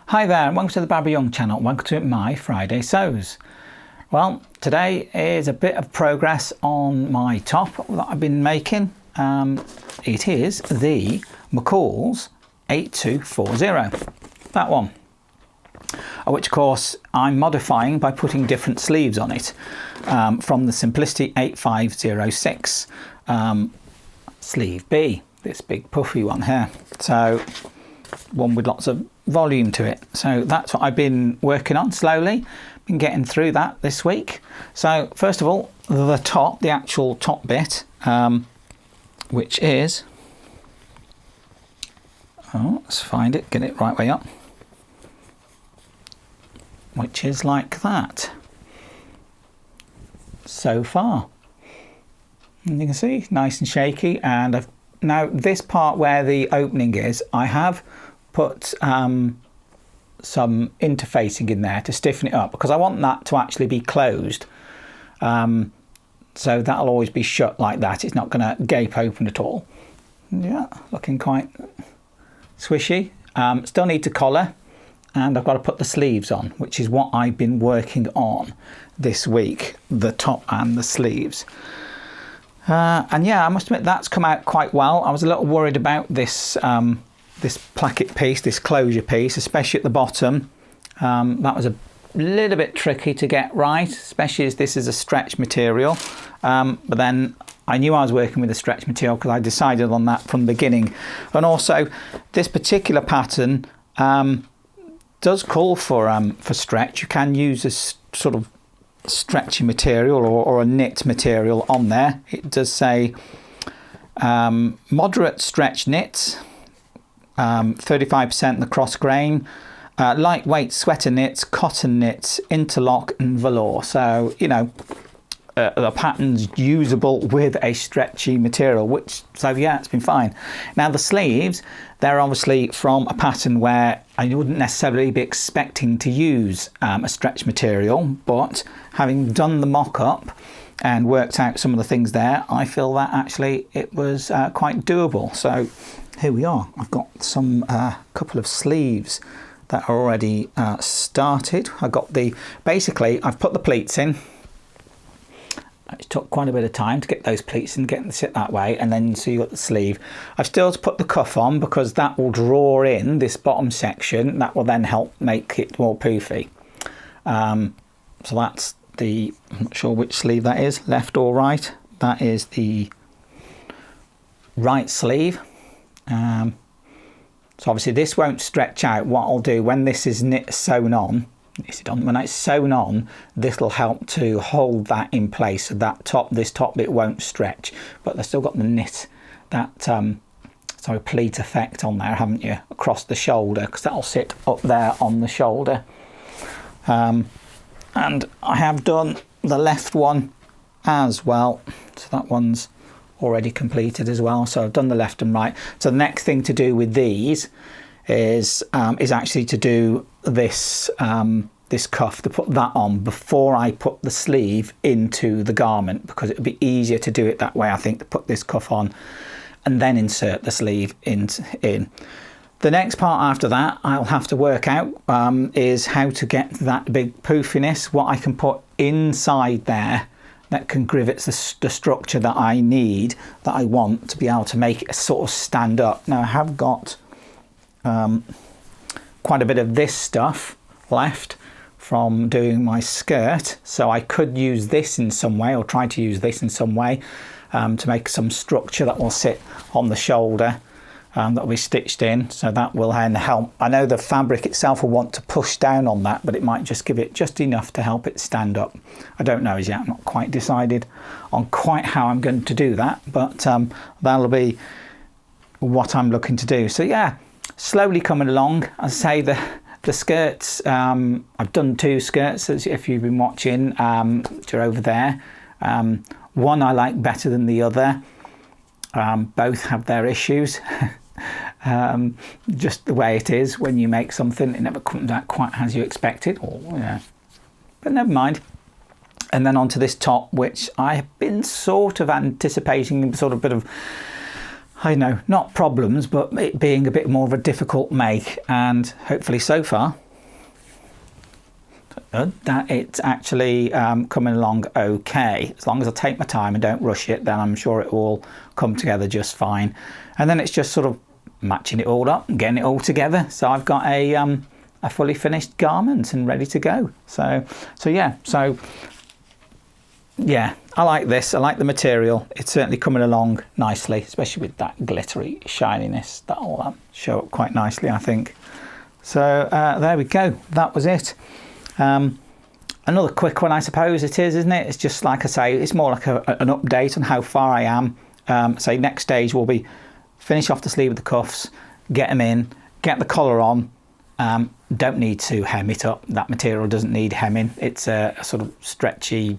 Hi there, and welcome to the Barbara Young channel. Welcome to my Friday sews. Well, today is a bit of progress on my top that I've been making. It is the McCall's 8240, that one, which of course I'm modifying by putting different sleeves on it from the Simplicity 8506 sleeve B, this big puffy one here. So one with lots of volume to it. So that's what I've been working on slowly, been getting through that this week. So first of all, the top, the actual top bit, which is, let's find it, get it right way up, which is like that so far. And you can see, nice and shaky. And now this part where the opening is, I have put some interfacing in there to stiffen it up because I want that to actually be closed. So that'll always be shut like that. It's not going to gape open at all. Yeah, looking quite swishy. Still need to collar, and I've got to put the sleeves on, which is what I've been working on this week, the top and the sleeves. And yeah, I must admit that's come out quite well. I was a little worried about this this placket piece, this closure piece, especially at the bottom. That was a little bit tricky to get right, especially as this is a stretch material. But then I knew I was working with a stretch material because I decided on that from the beginning. And also this particular pattern does call for stretch. You can use this sort of stretchy material or a knit material on there. It does say moderate stretch knits, 35% the cross grain, lightweight sweater knits, cotton knits, interlock and velour. So, you know, the pattern's usable with a stretchy material, so yeah, it's been fine. Now the sleeves, they're obviously from a pattern where I wouldn't necessarily be expecting to use a stretch material, but having done the mock-up and worked out some of the things there, I feel that actually it was quite doable. So here we are. I've got some couple of sleeves that are already started. I've got basically I've put the pleats in. It took quite a bit of time to get those pleats and get them to sit that way, and then so you got the sleeve. I've still to put the cuff on because that will draw in this bottom section. That will then help make it more poofy. So that's I'm not sure which sleeve that is, left or right. That is the right sleeve. So obviously this won't stretch out. What I'll do when this is sewn on, when it's sewn on, this will help to hold that in place so that this top bit won't stretch. But they've still got the knit, that pleat effect on there, haven't you, across the shoulder, because that'll sit up there on the shoulder. And I have done the left one as well, so that one's already completed as well. So I've done the left and right. So the next thing to do with these is actually to do this this cuff, to put that on before I put the sleeve into the garment, because it would be easier to do it that way, I think, to put this cuff on and then insert the sleeve in. The next part after that I'll have to work out is how to get that big poofiness, what I can put inside there that can give it the structure that I need, that I want to be able to make it sort of stand up. Now I have got quite a bit of this stuff left from doing my skirt, so I could use this in some way, or try to use this in some way to make some structure that will sit on the shoulder, that will be stitched in, so that will then help. I know the fabric itself will want to push down on that, but it might just give it just enough to help it stand up. I don't know as yet. I'm not quite decided on quite how I'm going to do that, but that'll be what I'm looking to do. So yeah, slowly coming along. As I say, the skirts, I've done 2 skirts, as if you've been watching, they're over there. One I like better than the other. Both have their issues. Just the way it is when you make something, it never comes out quite as you expected, yeah. But never mind. And then onto this top, which I have been sort of anticipating, sort of bit of I know, not problems, but it being a bit more of a difficult make, and hopefully so far that it's actually coming along okay. As long as I take my time and don't rush it, then I'm sure it will come together just fine. And then it's just sort of matching it all up and getting it all together. So I've got a fully finished garment and ready to go. So yeah, I like this. I like the material. It's certainly coming along nicely, especially with that glittery shininess. That'll show up quite nicely, I think. So there we go. That was it. Another quick one, I suppose it is, isn't it? It's just like I say, it's more like an update on how far I am. Say next stage will be finish off the sleeve of the cuffs, get them in, get the collar on. Don't need to hem it up. That material doesn't need hemming. It's a sort of stretchy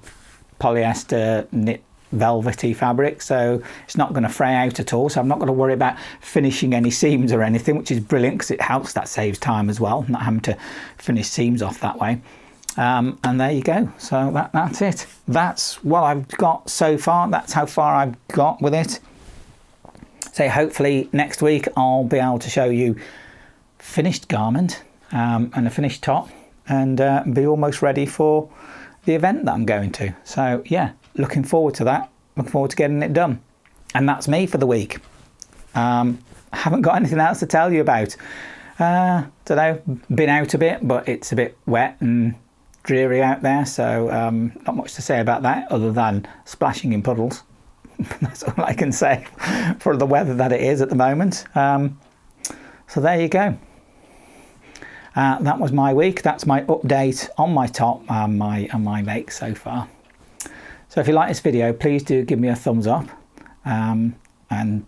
polyester knit velvety fabric, so it's not going to fray out at all. So I'm not going to worry about finishing any seams or anything, which is brilliant because it helps. That saves time as well, not having to finish seams off that way. And there you go. So that's it. That's what I've got so far. That's how far I've got with it. So hopefully next week I'll be able to show you finished garment and a finished top, and be almost ready for the event that I'm going to. So yeah, looking forward to that. Looking forward to getting it done. And that's me for the week. Haven't got anything else to tell you about. Don't know, been out a bit, but it's a bit wet and dreary out there, so not much to say about that other than splashing in puddles. That's all I can say for the weather that it is at the moment. So there you go. That was my week. That's my update on my top and my make so far. So if you like this video, please do give me a thumbs up and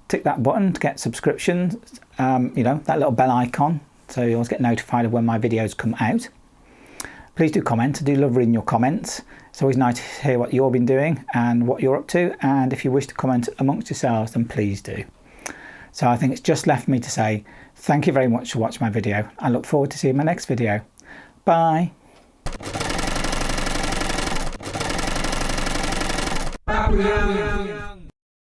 tick that button to get subscriptions, you know, that little bell icon, so you always get notified of when my videos come out. Please do comment. I do love reading your comments. It's always nice to hear what you've been doing and what you're up to, and if you wish to comment amongst yourselves, then please do. So I think it's just left me to say thank you very much for watching my video. I look forward to seeing my next video. Bye. Young.